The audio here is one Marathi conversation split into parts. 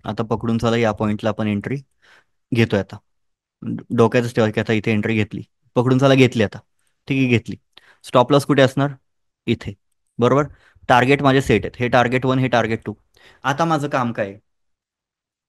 आता पकडून चला या पॉईंटला आपण एंट्री घेतोय आता. डोक्यातच ठेवा की आता इथे एंट्री घेतली. पकडून चला घेतली आता. ठीक आहे, घेतली. स्टॉप लॉस कुठे असणार? इथे. बरोबर. टार्गेट माझे सेट आहेत. हे टार्गेट वन, हे टार्गेट टू. आता माझं काम काय आहे?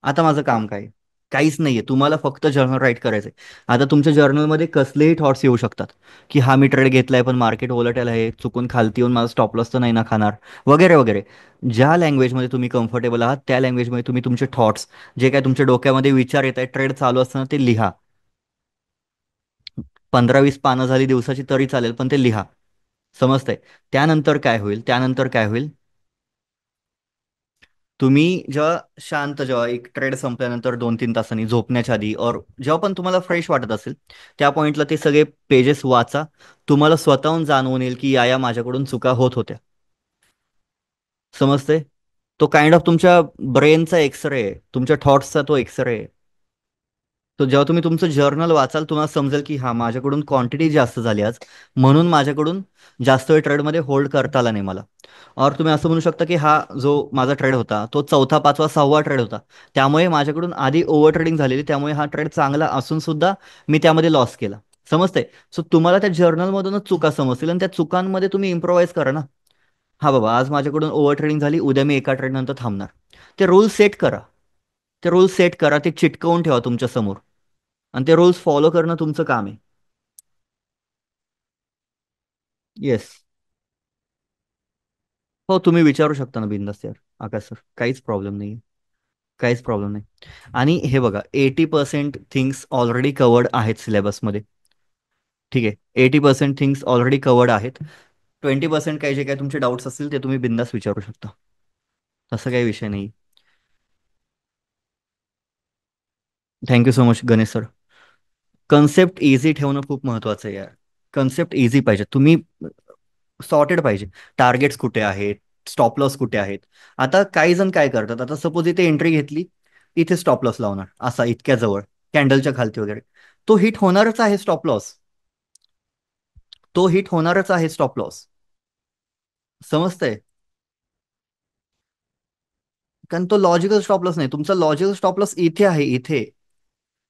आता माझं काम काय आहे? काहीच नाहीये. तुम्हाला फक्त जर्नल राईट करायचंय. आता तुमच्या जर्नलमध्ये कसलेही थॉट्स येऊ शकतात, की हा मी ट्रेड घेतलाय पण मार्केट वोलटाईल आहे, चुकून खालती येऊन माझा स्टॉप लॉस तर नाही ना खाणार, वगैरे वगैरे. ज्या लँग्वेजमध्ये तुम्ही कम्फर्टेबल आहात त्या लँग्वेजमध्ये तुम्ही तुमचे थॉट्स, जे काय तुमच्या डोक्यामध्ये विचार येत आहेत ट्रेड चालू असताना, ते लिहा. 15-20 पानं झाली दिवसाची तरी चालेल, पण ते लिहा. समजतंय? त्यानंतर काय होईल? त्यानंतर काय होईल? तुम्ही जेव्हा शांत, जेव्हा एक ट्रेड संपल्यानंतर 2-3 तासांनी झोपण्याच्या आधी, और जेव्हा पण तुम्हाला फ्रेश वाटत असेल, त्या पॉइंटला ते सगळे पेजेस वाचा. तुम्हाला स्वतःहून जाणवून येईल की या माझ्याकडून चुका होत होत्या. समजते? तो काइंड ऑफ तुमच्या ब्रेनचा एक्सरे आहे, तुमच्या थॉट्सचा तो एक्सरे आहे. तो जेव्हा तुम्ही तुमचं जर्नल वाचाल तुम्हाला समजेल की हा माझ्याकडून क्वांटिटी जास्त झाली आज, म्हणून माझ्याकडून जास्त वेळ ट्रेडमध्ये होल्ड करता आला नाही मला. और तुम्ही असं म्हणू शकता की हा जो माझा ट्रेड होता तो चौथा, पाचवा, सहावा ट्रेड होता, त्यामुळे माझ्याकडून आधी ओव्हर ट्रेडिंग झालेली, त्यामुळे हा ट्रेड चांगला असून सुद्धा मी त्यामध्ये लॉस केला. समजतंय? सो तुम्हाला त्या जर्नलमधूनच चुका समजतील आणि त्या चुकांमध्ये तुम्ही इम्प्रोव्हाइज करा ना. हा बाबा, आज माझ्याकडून ओव्हर ट्रेडिंग झाली, उद्या मी एका ट्रेड नंतर थांबणार. ते रूल सेट करा. ते रूल्स सेट करा, ते चिटकवून ठेवा तुमच्या समोर, आणि ते रूल्स फॉलो करणं तुमचं काम आहे. येस. हो, तुम्ही विचारू शकता ना बिंदास यार. आकाश सर, काहीच प्रॉब्लेम नाही. काहीच प्रॉब्लेम नाही. आणि हे बघा, 80% थिंग्स ऑलरेडी कवर्ड आहेत सिलेबसमध्ये. ठीक आहे, 80% थिंग्स ऑलरेडी कवर्ड आहेत. 20% काही जे काही तुमचे डाऊट्स असतील ते तुम्ही बिंदास विचारू शकता. तसं काही विषय नाही. Thank you so much Ganesh sir. Concept easy ठेवणं खूप महत्वाचं आहे यार. कन्सेप्ट इझी पाहिजे. तुम्ही सॉर्टेड पाहिजे. टार्गेट्स कुठे आहेत? स्टॉप लॉस कुठे आहेत? आता काही जण काय करतात, आता सपोज इथे एंट्री घेतली, इथे स्टॉप लॉस लावणार असा इतक्या जवळ, कॅन्डलच्या खालती वगैरे. तो हिट होणारच आहे स्टॉप लॉस. तो हिट होणारच आहे स्टॉप लॉस. समजतंय? कारण तो लॉजिकल स्टॉप लॉस नाही, तुमचा लॉजिकल स्टॉप लॉस इथे आहे, इथे.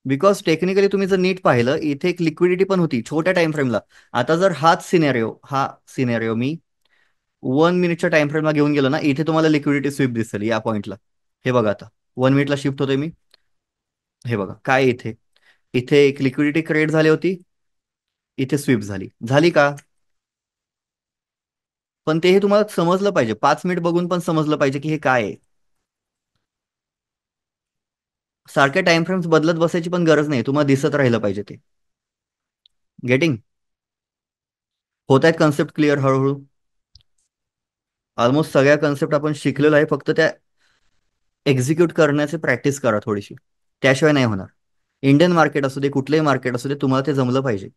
बिकॉज टेक्निकली तुम्ही जर नीट पाहिलं, इथे एक लिक्विडिटी पण होती छोट्या टाइम फ्रेमला. आता जर हा सिनेरिओ मी 1 मिनिटच्या टाइम फ्रेमला घेऊन गेलो ना, इथे तुम्हाला लिक्विडिटी स्वीप दिसेल या पॉइंटला. हे बघा आता, 1 मिनिटला शिफ्ट होतोय मी. हे बघा काय इथे, इथे एक लिक्विडिटी क्रिएट झाली होती, इथे स्वीप झाली, झाली का? पण ते हे तुम्हाला समजलं पाहिजे, 5 मिनिट बघून पण समजलं पाहिजे की हे काय आहे. सारख्या टाइम फ्रेम्स बदलत बसायची पण गरज नाही, तुम्हाला दिसत राहिलं पाहिजे ते. गेटिंग? होत आहेत कन्सेप्ट क्लिअर हळूहळू. ऑलमोस्ट सगळ्या कन्सेप्ट आपण शिकलेलो आहे, फक्त त्या एक्झिक्यूट करण्याची प्रॅक्टिस करा थोडीशी. त्याशिवाय नाही होणार. इंडियन मार्केट असू दे, कुठलंही मार्केट असू दे, तुम्हाला ते जमलं पाहिजे.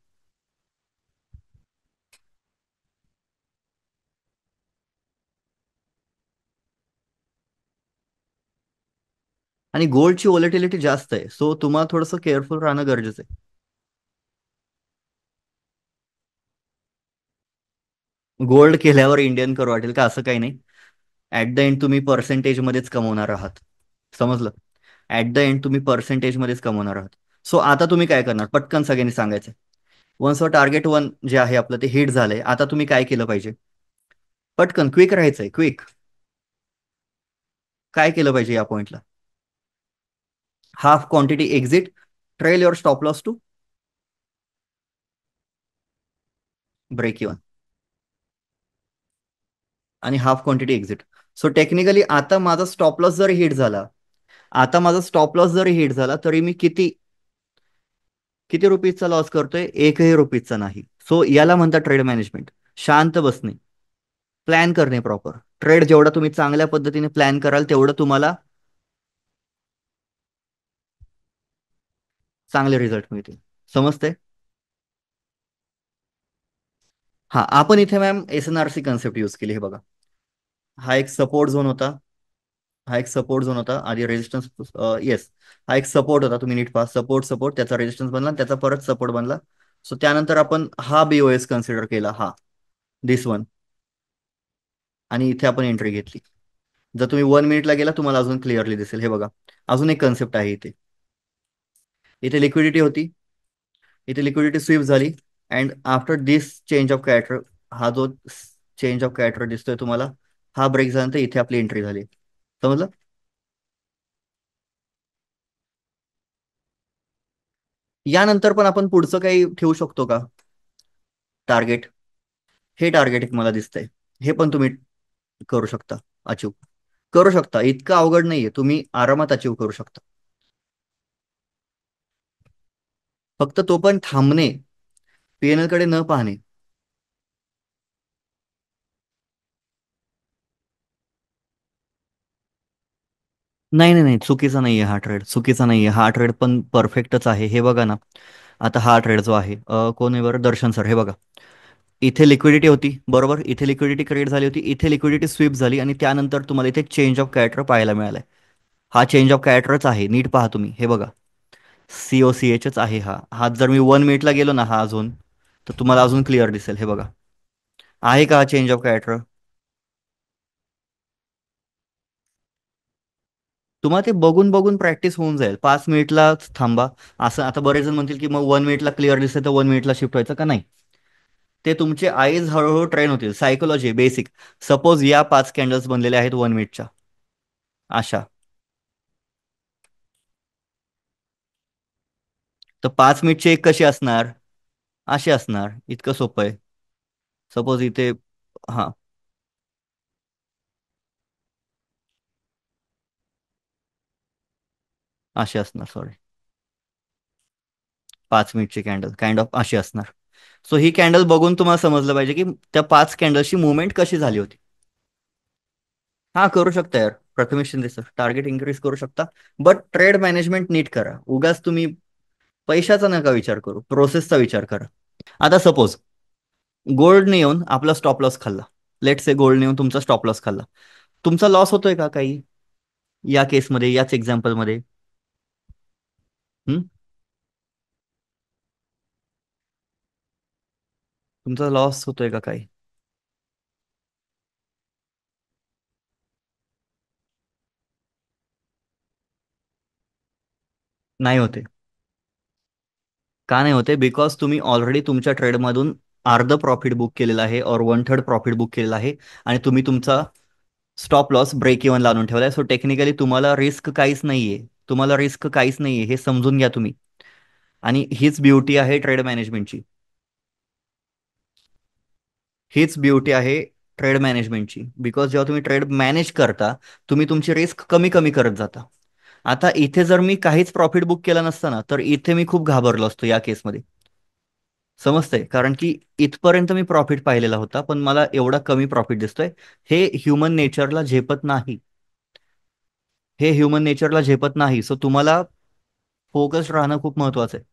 आणि गोल्डची व्हॉलेटिलिटी जास्त आहे, सो तुम्हाला थोडंसं केअरफुल राहणं गरजेचं आहे. गोल्ड केल्यावर इंडियन करू वाटेल का? असं काही नाही. ऍट द एंड तुम्ही पर्सेंटेजमध्येच कमवणार आहात. समजलं? ऍट द एंड तुम्ही पर्सेंटेजमध्येच कमवणार आहात. सो आता तुम्ही काय करणार पटकन सगळ्यांनी सांगायचं. वन्स टार्गेट वन जे आहे आपलं ते हिट झालंय, आता तुम्ही काय केलं पाहिजे? पटकन क्विक राहायचंय, क्विक. काय केलं पाहिजे या पॉइंटला? Half quantity exit, trail your stop loss to break even, आणि half quantity exit. So technically आता माझा स्टॉप लॉस जरी हिट झाला, आता माझा स्टॉप लॉस जरी हिट झाला तरी मी किती किती रुपीजचा लॉस करतोय? 1ही रुपीजचा नाही. सो याला म्हणतात ट्रेड मॅनेजमेंट. शांत बसणे, प्लॅन करणे प्रॉपर. ट्रेड जेवढा तुम्ही चांगल्या पद्धतीने प्लॅन कराल तेवढं तुम्हाला चांगले रिझल्ट मिळतील. समजते? हा, आपण इथे मॅम SNRC कन्सेप्ट यूज केली. हे बघा, हा एक सपोर्ट झोन होता. हा एक सपोर्ट झोन होता आधी, रेजिस्टन्स. येस, हा एक सपोर्ट होता. तुम्ही नीट पहा, सपोर्ट सपोर्ट, त्याचा रेजिस्टन्स बनला, त्याचा परत सपोर्ट बनला. सो त्यानंतर आपण हा BOS कन्सिडर केला, हा, दिस वन. आणि इथे आपण एंट्री घेतली. जर तुम्ही 1 मिनिटला गेला तुम्हाला अजून क्लिअरली दिसेल. हे बघा, अजून एक कन्सेप्ट आहे इथे. इथे लिक्विडिटी होती, इथे लिक्विडिटी स्वीप झाली, and after this change of character, हा जो चेंज ऑफ कॅरेक्टर दिसतोय तुम्हाला, हा ब्रेक झाल्यानंतर इथे आपली एंट्री झाली. समजलं? यानंतर पण आपण पुढचं काही ठेवू शकतो का टार्गेट? हे टार्गेट एक मला दिसतंय, हे पण तुम्ही करू शकता, अचीव करू शकता. इतकं अवघड नाहीये, तुम्ही आरामात अचीव करू शकता. फक्त तो पण थांबणे, पीएनएल कडे न पाहणे. नाही नाही नाही, चुकीचा नाहीये हा ट्रेड, चुकीचा नाहीये हा ट्रेड, पण परफेक्टच आहे. हे बघा ना, आता हा ट्रेड जो आहे, कोण आहे बरं, दर्शन सर. हे बघा, इथे लिक्विडिटी होती बरोबर, इथे लिक्विडिटी क्रिएट झाली होती, इथे लिक्विडिटी स्वीप झाली, आणि त्यानंतर तुम्हाला इथे चेंज ऑफ कॅरेक्टर पाहायला मिळालाय. हा चेंज ऑफ कॅरेक्टरच आहे, नीट पहा तुम्ही. हे बघा, COCHच आहे हा. हा जर मी 1 मिनिटला गेलो ना, हा अजून, तर तुम्हाला अजून क्लिअर दिसेल. हे बघा, आहे का हा चेंज ऑफ कॅरेक्टर? तुम्हाला ते बघून बघून प्रॅक्टिस होऊन जाईल. 5 मिनिटला थांबा. असं आता बरेच जण म्हणतील की मग 1 मिनिटला क्लिअर दिसतंय तर 1 मिनिटला शिफ्ट व्हायचं का? नाही, ते तुमचे आईज हळूहळू ट्रेन होतील. Psychology basic. सपोज या 5 कॅन्डल्स बनलेल्या आहेत 1 मिनिटच्या, अशा. तर 5 मिनिटची एक कशी असणार? अशी असणार. इतकं सोपं आहे. सपोज इथे, हा, अशी असणार, सॉरी. 5 मिनिटची कॅन्डल काइंड ऑफ अशी असणार. सो ही कॅन्डल बघून तुम्हाला समजलं पाहिजे की त्या 5 कॅन्डलची मुवमेंट कशी झाली होती. हा, करू शकता यार Prathamesh Shinde sir, target increase करू शकता. बट ट्रेड मॅनेजमेंट नीट करा. उगाच तुम्ही पैशाचा नका विचार करू, प्रोसेसचा विचार करा. आता सपोज गोल्डने येऊन आपला स्टॉप लॉस खाल्ला. लेट से गोल्डने येऊन तुमचा स्टॉप लॉस खाल्ला. तुमचा लॉस होतोय का काही या केसमध्ये, याच एक्झाम्पलमध्ये? हम्म? तुमचा लॉस होतोय का काही? नाही होते. का नाही होते? बिकॉज तुम्ही ऑलरेडी तुमच्या ट्रेडमधून अर्ध प्रॉफिट बुक केलेलं आहे, और 1/3 प्रॉफिट बुक केलेलं आहे, आणि तुम्ही तुमचा स्टॉप लॉस ब्रेक इव्हन लावून ठेवलाय. सो टेक्निकली तुम्हाला रिस्क काहीच नाहीये. तुम्हाला रिस्क काहीच नाहीये, हे समजून घ्या तुम्ही. आणि हीच ब्युटी आहे ट्रेड मॅनेजमेंटची. हीच ब्युटी आहे ट्रेड मॅनेजमेंटची. बिकॉज जेव्हा तुम्ही ट्रेड मॅनेज करता, तुम्ही तुमची रिस्क कमी कमी करत जाता. आता इथे जर मी काहीच प्रॉफिट बुक केला नसता ना, तर इथे मी खूप घाबरलो असतो या केसमध्ये. समजतंय? कारण की इथपर्यंत मी प्रॉफिट पाहिलेला होता, पण मला एवढा कमी प्रॉफिट दिसतोय. हे ह्युमन नेचरला झेपत नाही. हे ह्युमन नेचरला झेपत नाही. सो तुम्हाला फोकस राहणं खूप महत्वाचं आहे.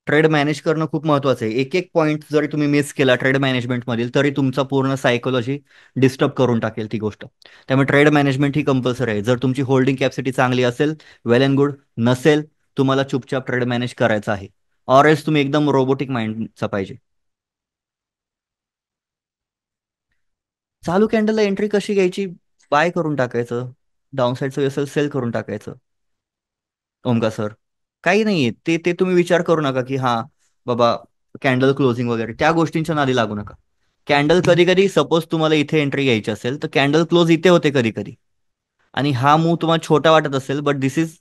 ट्रेड मॅनेज करणं खूप महत्वाचं आहे. एक एक पॉईंट जरी तुम्ही मिस केला ट्रेड मॅनेजमेंट मधील, तरी तुमचा पूर्ण सायकोलॉजी डिस्टर्ब करून टाकेल ती गोष्ट. त्यामुळे ट्रेड मॅनेजमेंट ही कंपल्सरी आहे. जर तुमची होल्डिंग कॅपॅसिटी चांगली असेल, वेल अँड गुड. नसेल, तुम्हाला चुपचाप ट्रेड मॅनेज करायचा आहे. ऑर एल्स तुम्ही एकदम रोबोटिक माइंडचा पाहिजे. चालू कॅन्डलला एंट्री कशी घ्यायची? बाय करून टाकायचं. डाऊन साईडचं असेल सेल करून टाकायचं. ओमका सर, काही नाहीये ते ते तुम्ही विचार करू नका की हा बाबा कॅन्डल क्लोजिंग वगैरे त्या गोष्टींच्या नादी लागू नका. कॅन्डल कधी कधी सपोज तुम्हाला इथे एंट्री घ्यायची असेल तर कॅन्डल क्लोज इथे होते कधी कधी. आणि हा मूव तुम्हाला छोटा वाटत असेल, बट दिस इज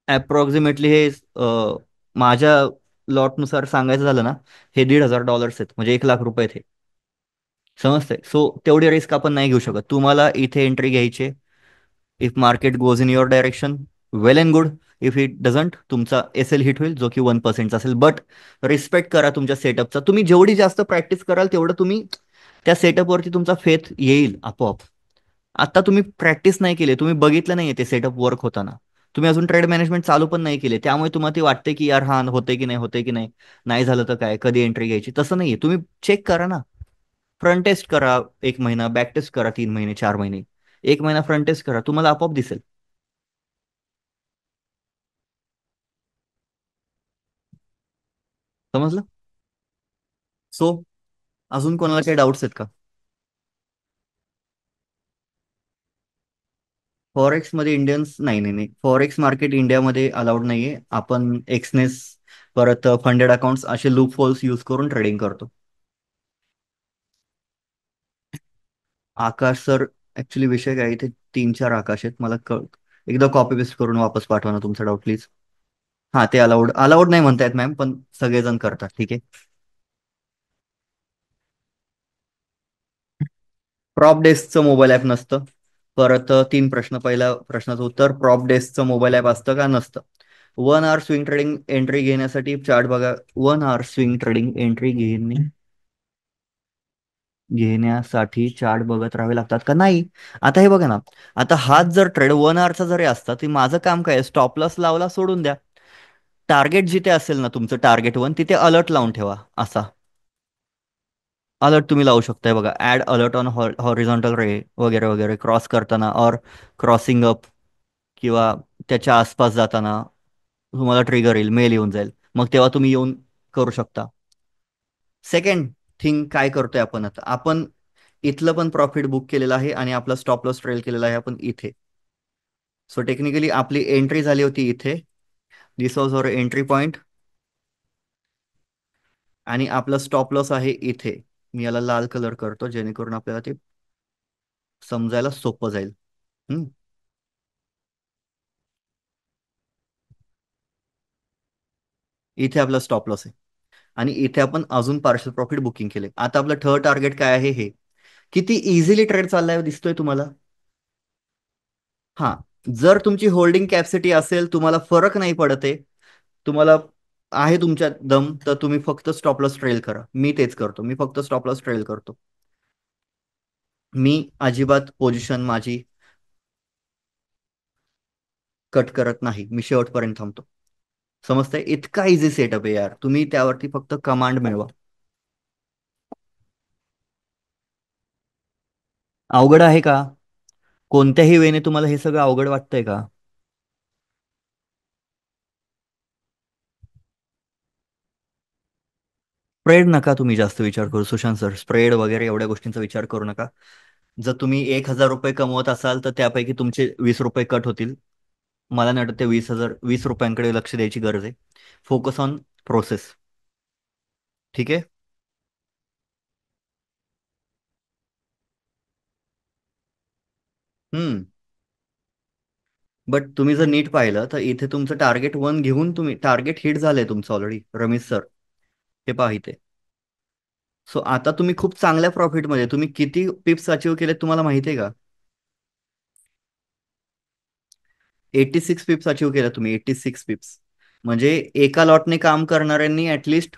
अप्रॉक्सिमेटली, हे माझ्या लॉटनुसार सांगायचं झालं ना, हे $1,500 आहेत, म्हणजे 1 लाख रुपये आहेत हे. समजतंय? सो तेवढी रिस्क आपण नाही घेऊ शकत. तुम्हाला इथे एंट्री घ्यायची. If market goes in your direction, well and good. If it doesn't, तुमचा एसएल हिट होईल, जो की 1% असेल. बट रिस्पेक्ट करा तुमच्या सेटअपचा. तुम्ही जेवढी जास्त प्रॅक्टिस कराल तेवढं तुम्ही त्या सेटअपवरती तुमचा फेथ येईल आपोआप. आता तुम्ही प्रॅक्टिस नाही केली, तुम्ही बघितलं नाहीये ते सेटअप वर्क होताना. तुम्ही अजून ट्रेड मॅनेजमेंट चालू पण नाही केले, त्यामुळे तुम्हाला ते वाटते की यार हा होते की नाही, होते की नाही, नाही झालं तर काय, कधी एंट्री घ्यायची. तसं नाहीये. तुम्ही चेक करा ना. फ्रंट टेस्ट करा 1 महिना, बॅक टेस्ट करा 3 महिने 4 महिने. 1 महिना फ्रंट टेस्ट करा, तुम्हाला आपोआप दिसेल. समजलं? सो अजून कोणाला काही डाऊट्स आहेत का? फॉरेक्स मध्ये इंडियन्स, नाही नाही नाही, फॉरेक्स मार्केट इंडियामध्ये अलाउड नाहीये. आपण एक्सनेस, परत फंडेड अकाउंट्स असे लूप होल्स यूज करून ट्रेडिंग करतो. आकाश सर, ऍक्च्युली विषय काय आहे, इथे 3-4 आकाश आहेत मला एकदा कॉपी पेस्ट करून वापस पाठवा ना तुमचा डाऊट प्लीज. हा, ते अलाउड अलाउड नाही म्हणतायत मॅम, पण सगळेजण करतात, ठीक आहे. प्रॉप डेस्कचं मोबाईल ॲप नसतं. परत 3 प्रश्न. पहिल्या प्रश्नाचं उत्तर, प्रॉप डेस्कचं मोबाईल ॲप असतं का? नसतं. 1 आवर स्विंग ट्रेडिंग एंट्री घेण्यासाठी चार्ट बघा. 1 आवर स्विंग ट्रेडिंग एंट्री घेण्यासाठी चार्ट बघत राहावे लागतात का? नाही. आता हे बघा ना, आता हाच जर ट्रेड 1 आवरचा जरी असता, तर माझं काम काय आहे? स्टॉप लॉस लावला, सोडून द्या. टार्गेट जिथे असेल ना तुमचं, टार्गेट 1, तिथे अलर्ट लावून ठेवा. असा अलर्ट तुम्ही लावू शकताय बघा. ऍड अलर्ट ऑन हॉरिझॉन्टल रे वगैरे वगैरे, क्रॉस करताना और क्रॉसिंग अप, किंवा त्याच्या आसपास जाताना तुम्हाला ट्रिगर येईल, मेल येऊन जाईल. मग तेव्हा तुम्ही येऊन करू शकता. सेकंड थिंग काय करतोय आपण आता? आपण इथलं पण प्रॉफिट बुक केलेलं आहे आणि आपला स्टॉप लॉस ट्रेल केलेला आहे आपण इथे. सो टेक्निकली आपली एंट्री झाली होती इथे. दिस वॉज अवर एंट्री पॉइंट. आणि आपला स्टॉप लॉस आहे इथे. मी याला लाल कलर करतो जेणेकरून आपल्याला ते समजायला सोपं जाईल. हम्म. इथे आपला स्टॉप लॉस आहे. आणि इथे आपण अजून पार्शल प्रॉफिट बुकिंग केले. आता आपलं थर्ड टार्गेट काय आहे हे? किती इझिली ट्रेड चाललाय दिसतोय तुम्हाला? हा. जर तुमची होल्डिंग कॅपॅसिटी असेल, तुम्हाला फरक नाही पडत आहे, तुम्हाला आहे तुमच्यात दम, तर तुम्ही फक्त स्टॉप लॉस ट्रेल करा. मी तेच करतो, मी फक्त स्टॉप लॉस ट्रेल करतो. मी अजिबात पोझिशन माझी कट करत नाही, मी शेवटपर्यंत थांबतो. समजतंय? इतका इझी सेटअप आहे यार, तुम्ही त्यावरती फक्त कमांड मिळवा. अवघड आहे का? कोणत्याही वेने तुम्हाला हे सगळं अवघड वाटतंय का? स्प्रेड नका तुम्ही जास्त विचार करू सुशांत सर. स्प्रेड वगैरे एवढ्या गोष्टींचा विचार करू नका. जर तुम्ही 1,000 रुपये कमवत असाल, तर त्यापैकी तुमचे 20 रुपये कट होतील. मला नाही वाटत ते 20 रुपयांकडे लक्ष द्यायची गरज आहे. Focus on process. ठीक आहे. हम्म. बट तुम्ही जर नीट पाहिलं, तर इथे तुमचं टार्गेट 1 घेऊन तुम्ही टार्गेट हिट झालंय तुमचं ऑलरेडी, रमेश सर. हे पहा इथे. सो आता तुम्ही खूप चांगल्या प्रॉफिटमध्ये, तुम्ही किती पिप्स अचीव्ह केलेत तुम्हाला माहिती आहे का? 86 पिप्स अचीव्ह केल्या तुम्ही, 86 पिप्स. म्हणजे एका लॉटने काम करणाऱ्यांनी ऍटलिस्ट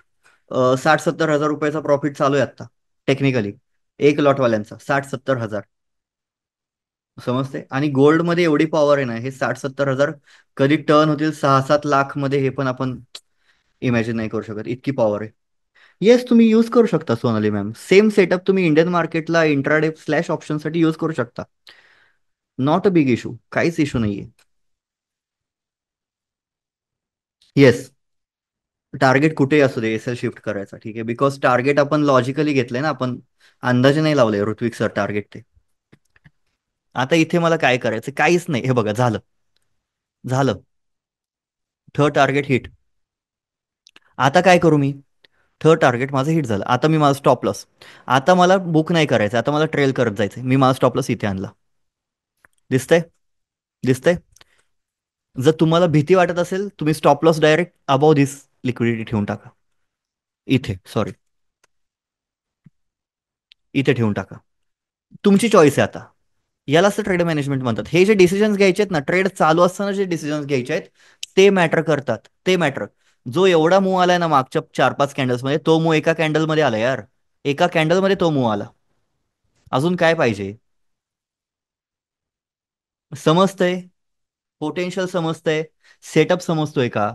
60-70 हजार रुपयाचा प्रॉफिट चालू आहे आता, टेक्निकली. एक लॉटवाल्यांचा 60-70 हजार. समजते? आणि गोल्डमध्ये एवढी पॉवर आहे ना, हे 60-70 हजार कधी टर्न होतील 6-7 लाख मध्ये, हे पण आपण इमॅजिन नाही करू शकत, इतकी पॉवर आहे. येस, तुम्ही यूज करू शकता सोनाली मॅम. सेम सेटअप तुम्ही इंडियन मार्केटला इंट्राडे स्लॅश ऑप्शनसाठी यूज करू शकता. नॉट अ बिग इशू, काहीच इशू नाहीये. येस. टार्गेट कुठेही असू दे, एसएल शिफ्ट करायचा, ठीक आहे. बिकॉज टार्गेट आपण लॉजिकली घेतलंय ना, आपण अंदाजे नाही लावलंय ऋत्विक सर टार्गेट ते. आता इथे मला काय करायचं? काहीच नाही. हे बघा, झालं. झालं. Third target hit. आता काय करू मी? थर्ड टार्गेट माझं हिट झालं. आता मी माझा स्टॉप लॉस, आता मला बुक नाही करायचं, आता मला ट्रेल करत जायचंय. मी माझा स्टॉप लॉस इथे आणला. दिसतंय? दिसतंय? जर तुम्हाला भीती वाटत असेल, तुम्ही स्टॉप लॉस डायरेक्ट अबाव दिस लिक्विडिटी ठेवून टाका. इथे, सॉरी, इथे ठेवून टाका. तुमची चॉईस आहे आता. यालाच तर ट्रेड मॅनेजमेंट म्हणतात. हे जे डिसिजन्स घ्यायचे आहेत ना, ट्रेड चालू असताना जे डिसिजन्स घ्यायचे आहेत, ते मॅटर करतात. ते मॅटर. जो एवढा मूव आलाय ना मागच्या 4-5 कॅन्डल्समध्ये, तो मूव एका कॅन्डलमध्ये आला यार. एका कॅन्डलमध्ये तो मूव आला. अजून काय पाहिजे? समजतंय? पोटेन्शियल समजतंय? सेटअप समजतोय का?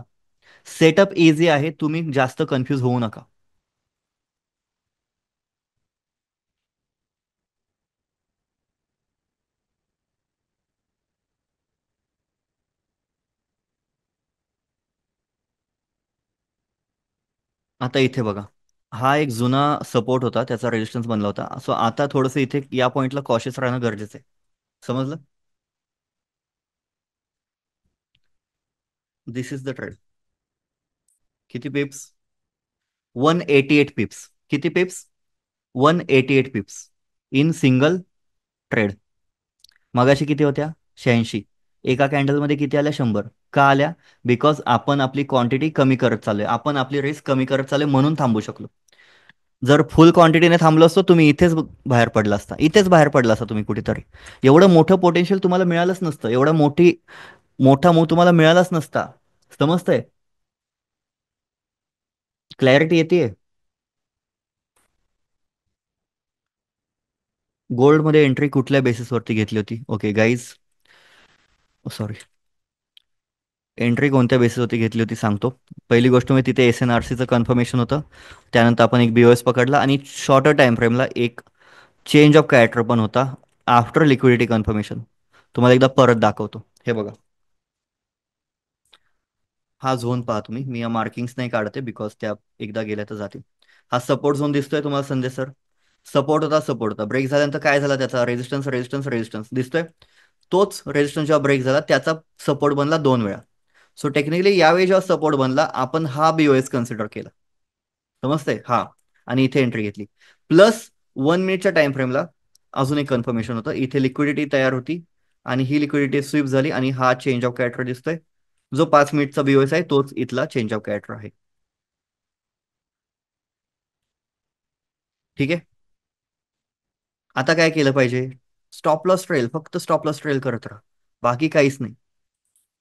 सेटअप इझी आहे, तुम्ही जास्त कन्फ्यूज होऊ नका. आता इथे बघा. हा एक जुना सपोर्ट होता, त्याचा रेजिस्टन्स बनला होता. सो आता थोडंसं इथे या पॉईंटला कॉशियस राहणं गरजेचं आहे. समजलं? दिस इज द ट्रेड. किती पिप्स? 188 पिप्स. किती पिप्स? 188 पिप्स इन सिंगल ट्रेड. मगाशी किती होत्या? 86. एका कॅन्डलमध्ये किती आल्या? 100. का आल्या? बिकॉज आपण आपली क्वांटिटी कमी करत चाललोय, आपण आपली रिस्क कमी करत चाललोय, म्हणून थांबू शकलो. जर फुल क्वांटिटीने थांबलो असतो, तुम्ही इथेच बाहेर पडला असता, इथेच बाहेर पडला असता तुम्ही कुठेतरी. एवढं मोठं पोटेन्शियल तुम्हाला मिळालंच नसतं, एवढा मोठा मूव तुम्हाला मिळालाच नसता. समजतंय? क्लॅरिटी येते? गोल्डमध्ये एंट्री कुठल्या बेसिसवरती घेतली होती? Okay guys, sorry. एंट्री कोणत्या बेसिसवरती घेतली होती सांगतो. पहिली गोष्ट, मी तिथे SNRCचं कन्फर्मेशन होतं. त्यानंतर आपण एक BOS पकडला, आणि शॉर्टर टाइम फ्रेमला एक चेंज ऑफ कॅरेक्टर पण होता आफ्टर लिक्विडिटी कन्फर्मेशन. तुम्हाला एकदा परत दाखवतो. हे बघा, हा झोन पहा तुम्ही. मी या मार्किंग्स नाही काढते बिकॉज त्या एकदा गेल्या तर जातील. हा सपोर्ट झोन दिसतोय तुम्हाला संजय सर? सपोर्ट होता, ब्रेक झाल्यानंतर काय झाला? त्याचा रेजिस्टन्स रेजिस्टन्स रेजिस्टन्स दिसतोय. तोच रेजिस्टन्स जेव्हा ब्रेक झाला, त्याचा सपोर्ट बनला 2 वेळा. सो टेक्निकली यावेळी जेव्हा सपोर्ट बनला, आपण हा BOS कन्सिडर केला. समजतंय? हा. आणि इथे एंट्री घेतली. प्लस 1 मिनिटच्या टाइम फ्रेमला अजून एक कन्फर्मेशन होतं. इथे लिक्विडिटी तयार होती, आणि ही लिक्विडिटी स्वीप झाली, आणि हा चेंज ऑफ कॅरेक्टर दिसतोय. जो 5 मिनिटचा BOS आहे, तोच इथला चेंज ऑफ कॅरेक्टर आहे. ठीक आहे. आता काय केलं पाहिजे? स्टॉप लॉस ट्रेल, फक्त स्टॉप लॉस ट्रेल करत राहा. बाकी काहीच नाही.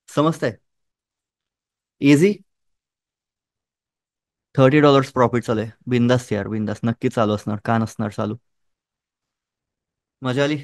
समजतंय? इझी. $30 प्रॉफिट चालू आहे. बिंदास यार, बिंदास. नक्की चालू असणार, का नसणार चालू? मजा आली.